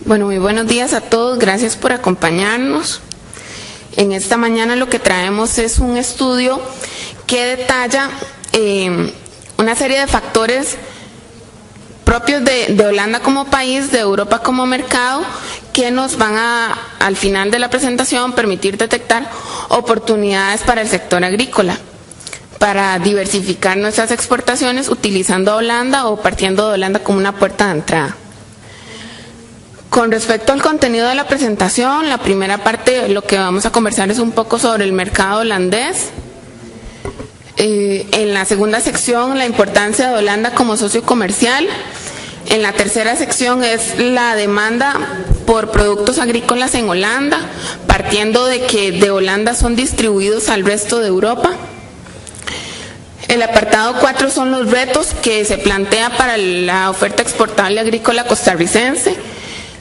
Bueno, muy buenos días a todos, gracias por acompañarnos. En esta mañana lo que traemos es un estudio que detalla una serie de factores propios de Holanda como país, de Europa como mercado, que nos van a, al final de la presentación, permitir detectar oportunidades para el sector agrícola, para diversificar nuestras exportaciones utilizando a Holanda o partiendo de Holanda como una puerta de entrada. Con respecto al contenido de la presentación, la primera parte lo que vamos a conversar es un poco sobre el mercado holandés. En la segunda sección, la importancia de Holanda como socio comercial. En la tercera sección es la demanda por productos agrícolas en Holanda, partiendo de que de Holanda son distribuidos al resto de Europa. El apartado 4 son los retos que se plantea para la oferta exportable agrícola costarricense.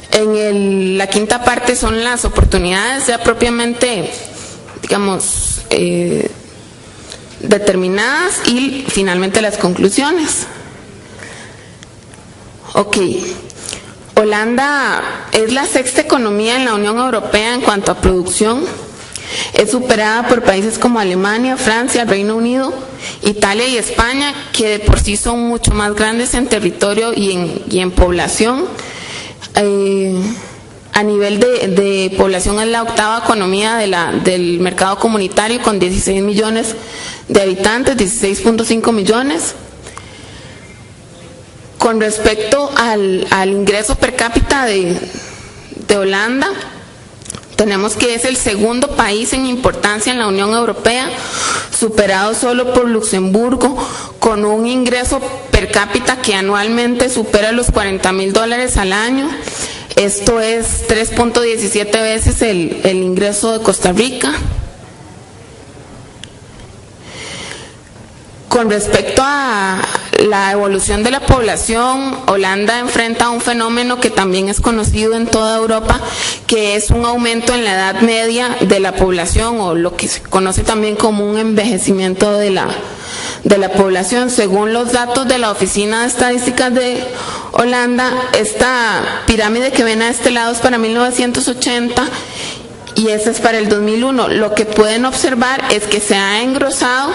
En la quinta parte son las oportunidades ya propiamente, digamos, determinadas, y finalmente las conclusiones. Ok, Holanda es la sexta economía en la Unión Europea en cuanto a producción. Es superada por países como Alemania, Francia, Reino Unido, Italia y España, que de por sí son mucho más grandes en territorio y en población. A nivel de población es la octava economía del mercado comunitario, con 16 millones de habitantes, 16.5 millones. Con respecto al ingreso per cápita de Holanda, tenemos que es el segundo país en importancia en la Unión Europea, superado solo por Luxemburgo, con un ingreso per cápita que anualmente supera los $40,000 al año. Esto es 3.17 veces el ingreso de Costa Rica. Con respecto a la evolución de la población, Holanda enfrenta un fenómeno que también es conocido en toda Europa, que es un aumento en la edad media de la población, o lo que se conoce también como un envejecimiento de la población. Según los datos de la Oficina de Estadísticas de Holanda, esta pirámide que ven a este lado es para 1980 y esa es para el 2001. Lo que pueden observar es que se ha engrosado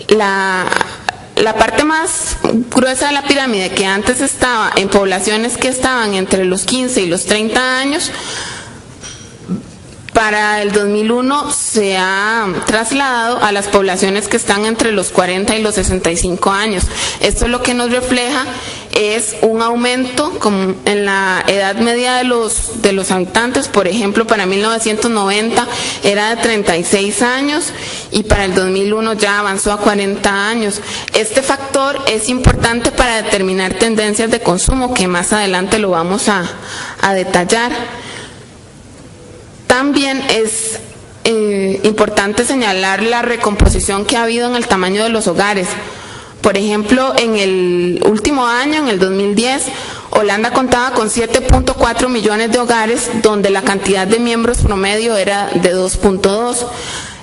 la parte más gruesa de la pirámide, que antes estaba en poblaciones que estaban entre los 15 y los 30 años, para el 2001 se ha trasladado a las poblaciones que están entre los 40 y los 65 años. Esto lo que nos refleja es un aumento en la edad media de los habitantes. Por ejemplo, para 1990 era de 36 años y para el 2001 ya avanzó a 40 años. Este factor es importante para determinar tendencias de consumo, que más adelante lo vamos a detallar. También es importante señalar la recomposición que ha habido en el tamaño de los hogares. Por ejemplo, en el último año, en el 2010, Holanda contaba con 7.4 millones de hogares, donde la cantidad de miembros promedio era de 2.2.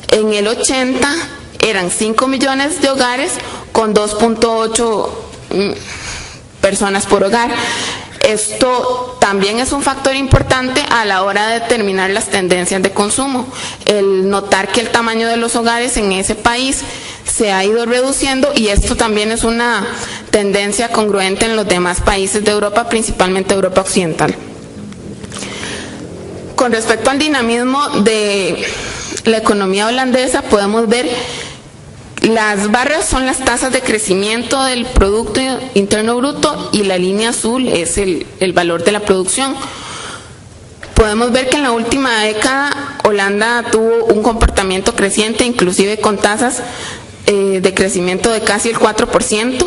En el 80 eran 5 millones de hogares con 2.8 personas por hogar. Esto también es un factor importante a la hora de determinar las tendencias de consumo. El notar que el tamaño de los hogares en ese país se ha ido reduciendo, y esto también es una tendencia congruente en los demás países de Europa, principalmente Europa Occidental. Con respecto al dinamismo de la economía holandesa, podemos ver las barras son las tasas de crecimiento del Producto Interno Bruto y la línea azul es el valor de la producción. Podemos ver que en la última década Holanda tuvo un comportamiento creciente, inclusive con tasas de crecimiento de casi el 4%.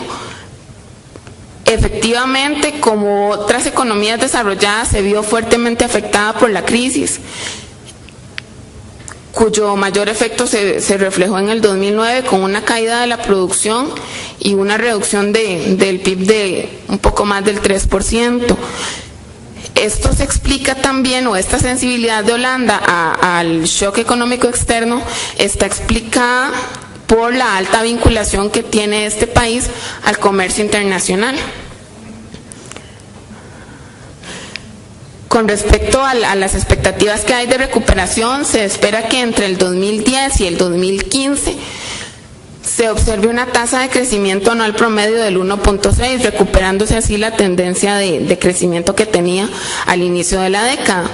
Efectivamente, como otras economías desarrolladas, se vio fuertemente afectada por la crisis, cuyo mayor efecto se reflejó en el 2009 con una caída de la producción y una reducción del PIB de un poco más del 3%. Esto se explica también, o esta sensibilidad de Holanda al shock económico externo está explicada por la alta vinculación que tiene este país al comercio internacional. Con respecto a las expectativas que hay de recuperación, se espera que entre el 2010 y el 2015 se observe una tasa de crecimiento anual promedio del 1.6, recuperándose así la tendencia de crecimiento que tenía al inicio de la década.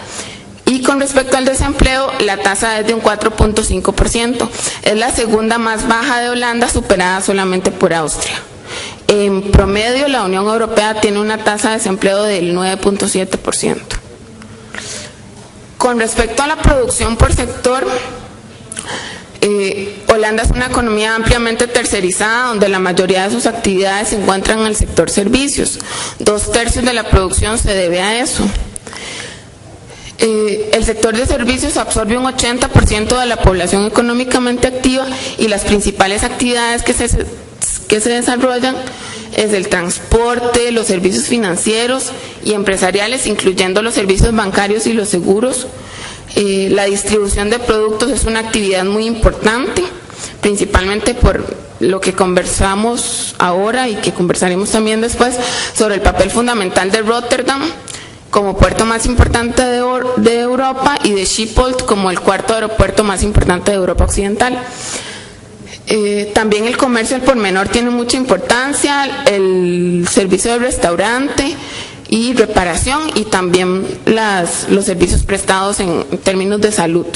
Y con respecto al desempleo, la tasa es de un 4.5%. Es la segunda más baja de Holanda, superada solamente por Austria. En promedio, la Unión Europea tiene una tasa de desempleo del 9.7%. Con respecto a la producción por sector, Holanda es una economía ampliamente tercerizada, donde la mayoría de sus actividades se encuentran en el sector servicios. 2/3 de la producción se debe a eso. El sector de servicios absorbe un 80% de la población económicamente activa y las principales actividades que se desarrollan es el transporte, los servicios financieros y empresariales, incluyendo los servicios bancarios y los seguros. La distribución de productos es una actividad muy importante, principalmente por lo que conversamos ahora y que conversaremos también después sobre el papel fundamental de Rotterdam como puerto más importante de Europa y de Schiphol como el cuarto aeropuerto más importante de Europa Occidental. También el comercio al por menor tiene mucha importancia, el servicio de restaurante y reparación, y también los servicios prestados en términos de salud.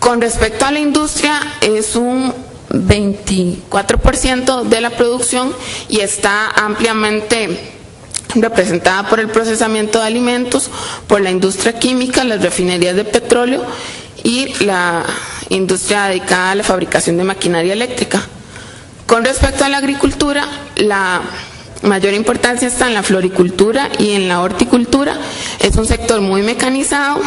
Con respecto a la industria, es un 24% de la producción y está ampliamente representada por el procesamiento de alimentos, por la industria química, las refinerías de petróleo y la industria dedicada a la fabricación de maquinaria eléctrica. Con respecto a la agricultura, la mayor importancia está en la floricultura y en la horticultura. Es un sector muy mecanizado,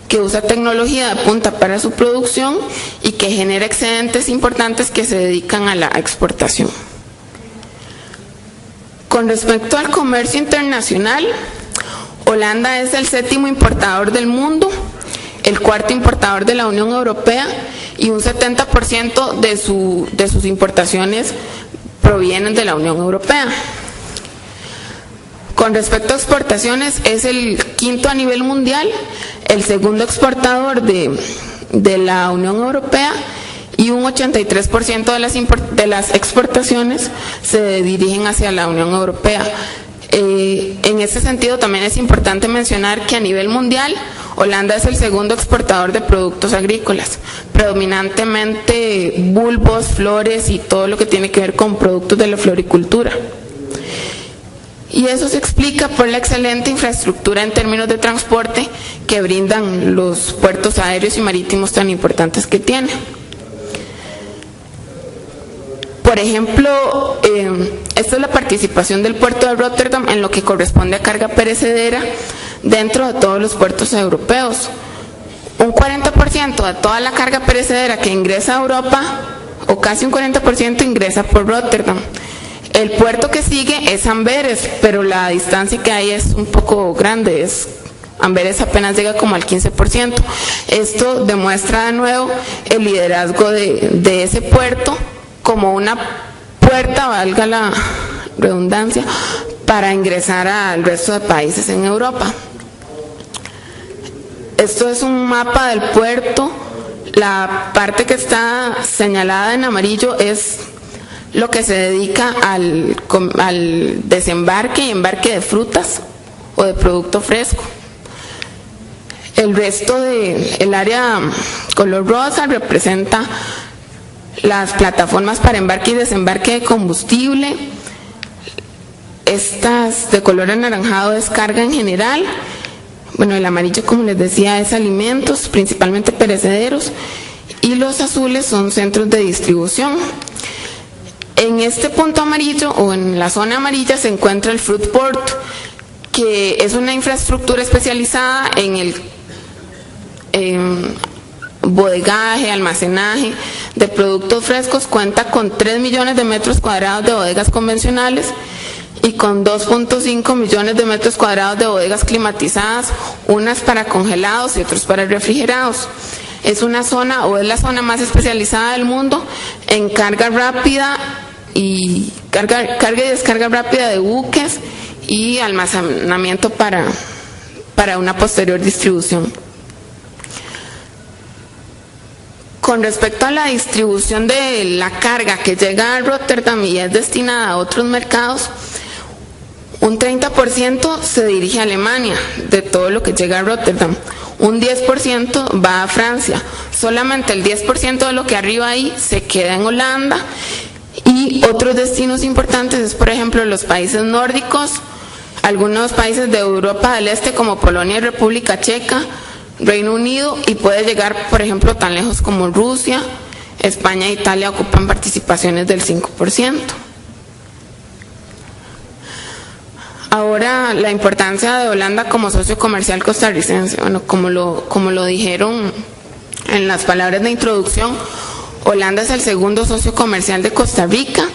que usa tecnología de punta para su producción y que genera excedentes importantes que se dedican a la exportación. Con respecto al comercio internacional, Holanda es el 7º importador del mundo, el 4º importador de la Unión Europea, y un 70% de sus importaciones provienen de la Unión Europea. Con respecto a exportaciones, es el 5º a nivel mundial, el 2º exportador de la Unión Europea, y un 83% de las exportaciones se dirigen hacia la Unión Europea. En ese sentido, también es importante mencionar que a nivel mundial, Holanda es el 2º exportador de productos agrícolas, predominantemente bulbos, flores y todo lo que tiene que ver con productos de la floricultura. Y eso se explica por la excelente infraestructura en términos de transporte que brindan los puertos aéreos y marítimos tan importantes que tiene. Por ejemplo, esta es la participación del puerto de Rotterdam en lo que corresponde a carga perecedera dentro de todos los puertos europeos. Un 40% de toda la carga perecedera que ingresa a Europa, o casi un 40%, ingresa por Rotterdam. El puerto que sigue es Amberes, pero la distancia que hay es un poco grande, Amberes apenas llega como al 15%. Esto demuestra de nuevo el liderazgo de ese puerto como una puerta, valga la redundancia, para ingresar al resto de países en Europa. Esto es un mapa del puerto. La parte que está señalada en amarillo es lo que se dedica al desembarque y embarque de frutas o de producto fresco. El resto del área color rosa representa las plataformas para embarque y desembarque de combustible. Estas de color anaranjado es carga en general. Bueno, el amarillo, como les decía, es alimentos, principalmente perecederos, y los azules son centros de distribución. En este punto amarillo, o en la zona amarilla, se encuentra el Fruit Port, que es una infraestructura especializada en el bodegaje, almacenaje de productos frescos. Cuenta con 3 millones de metros cuadrados de bodegas convencionales y con 2.5 millones de metros cuadrados de bodegas climatizadas, unas para congelados y otras para refrigerados. Es una zona, o es la zona más especializada del mundo en carga rápida y descarga rápida de buques y almacenamiento para una posterior distribución. Con respecto a la distribución de la carga que llega a Rotterdam y es destinada a otros mercados, un 30% se dirige a Alemania de todo lo que llega a Rotterdam, un 10% va a Francia, solamente el 10% de lo que arriba ahí se queda en Holanda, y otros destinos importantes es, por ejemplo, los países nórdicos, algunos países de Europa del Este como Polonia y República Checa, Reino Unido, y puede llegar, por ejemplo, tan lejos como Rusia. España e Italia ocupan participaciones del 5%. Ahora, la importancia de Holanda como socio comercial costarricense. Bueno, como lo dijeron en las palabras de introducción, Holanda es el segundo socio comercial de Costa Rica.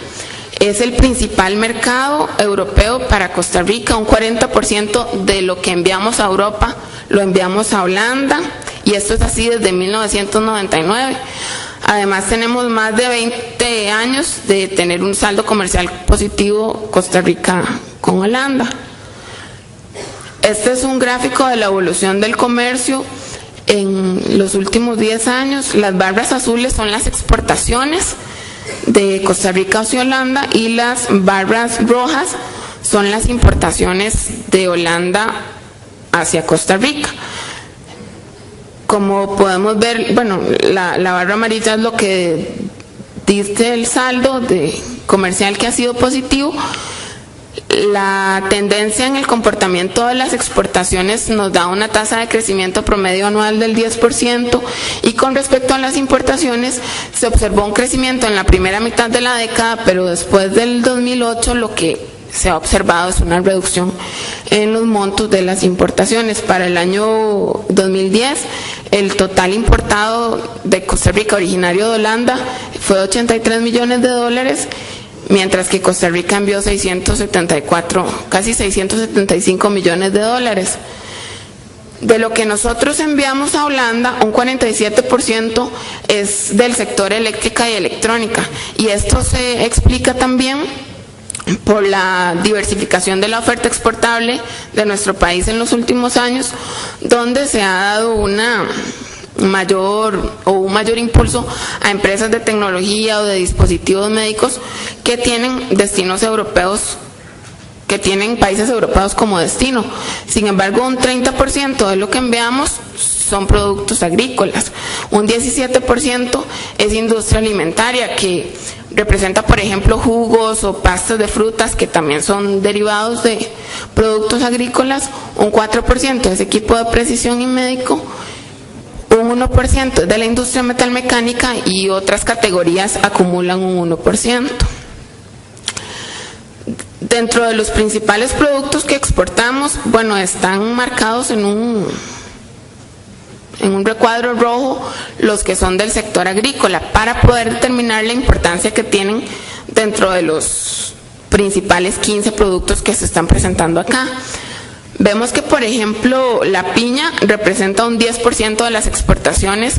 Es el principal mercado europeo para Costa Rica. Un 40% de lo que enviamos a Europa lo enviamos a Holanda, y esto es así desde 1999. Además, tenemos más de 20 años de tener un saldo comercial positivo Costa Rica con Holanda. Este es un gráfico de la evolución del comercio en los últimos 10 años. Las barras azules son las exportaciones de Costa Rica hacia Holanda y las barras rojas son las importaciones de Holanda hacia Costa Rica. Como podemos ver, bueno, la barra amarilla es lo que dice el saldo comercial que ha sido positivo. La tendencia en el comportamiento de las exportaciones nos da una tasa de crecimiento promedio anual del 10%, y con respecto a las importaciones se observó un crecimiento en la primera mitad de la década, pero después del 2008 lo que se ha observado es una reducción en los montos de las importaciones. Para el año 2010, el total importado de Costa Rica originario de Holanda fue de $83 millones, mientras que Costa Rica envió casi 675 millones de dólares. De lo que nosotros enviamos a Holanda, un 47% es del sector eléctrica y electrónica, y esto se explica también por la diversificación de la oferta exportable de nuestro país en los últimos años, donde se ha dado un mayor impulso a empresas de tecnología o de dispositivos médicos que tienen destinos europeos, que tienen países europeos como destino. Sin embargo, un 30% de lo que enviamos son productos agrícolas, un 17% es industria alimentaria, que representa, por ejemplo, jugos o pastas de frutas, que también son derivados de productos agrícolas, un 4% es equipo de precisión y médico, un 1% es de la industria metalmecánica, y otras categorías acumulan un 1%. Dentro de los principales productos que exportamos, bueno, están marcados en un recuadro rojo los que son del sector agrícola, para poder determinar la importancia que tienen dentro de los principales 15 productos que se están presentando acá. Vemos que, por ejemplo, la piña representa un 10% de las exportaciones,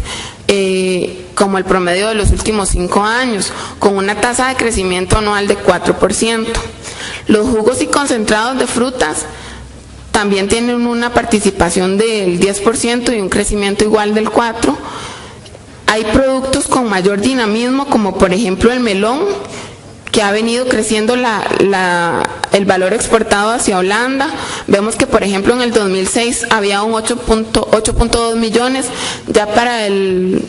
como el promedio de los últimos 5 años, con una tasa de crecimiento anual de 4%. Los jugos y concentrados de frutas también tienen una participación del 10% y un crecimiento igual del 4%. Hay productos con mayor dinamismo, como por ejemplo el melón, que ha venido creciendo el valor exportado hacia Holanda. Vemos que, por ejemplo, en el 2006 había un 8.2 millones, ya para el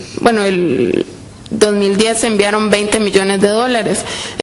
2010 se enviaron $20 millones.